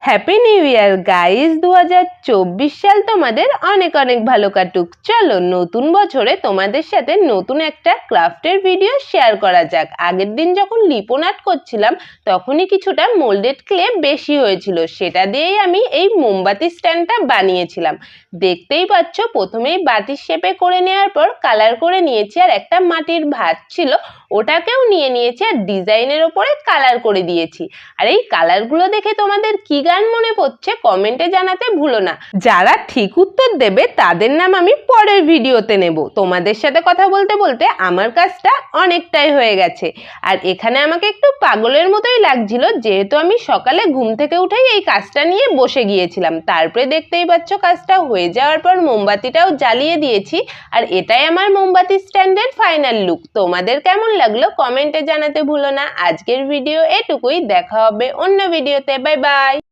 Happy new year guys. 2024 সাল তোমাদের অনেক অনেক ভালো কাটুক। চলো নতুন বছরে তোমাদের সাথে নতুন একটা ক্রাফটের ভিডিও শেয়ার করা যাক। আগের দিন যখন লিপন আর্ট করছিলাম তখনই কিছুটা মোল্ডেড ক্লে বেশি হয়েছিল, সেটা দিয়েই আমি এই মোমবাতি স্ট্যান্ডটা বানিয়েছিলাম। দেখতেই পাচ্ছ, প্রথমেই বাটির শেপে করে নেওয়ার পর কালার করে নিয়েছি, আর একটা মাটির ভাত ছিল ওটাকেও নিয়ে নিয়েছি আর ডিজাইনের ওপরে কালার করে দিয়েছি। আর এই কালারগুলো দেখে তোমাদের কি গান মনে পড়ছে কমেন্টে জানাতে ভুলো না। যারা ঠিক উত্তর দেবে তাদের নাম আমি পরের ভিডিওতে নেব। তোমাদের সাথে কথা বলতে বলতে আমার কাজটা অনেকটাই হয়ে গেছে, আর এখানে আমাকে একটু পাগলের মতোই লাগছিল, যেহেতু আমি সকালে ঘুম থেকে উঠেই এই কাজটা নিয়ে বসে গিয়েছিলাম। তারপরে দেখতেই পাচ্ছ কাজটা হয়ে যাওয়ার পর মোমবাতিটাও জ্বালিয়ে দিয়েছি, আর এটাই আমার মোমবাতি স্ট্যান্ডের ফাইনাল লুক। তোমাদের কেমন লাগলো কমেন্টে জানাতে ভুলো না। আজকের ভিডিও এটুকুই, দেখা হবে অন্য ভিডিওতে। Bye bye.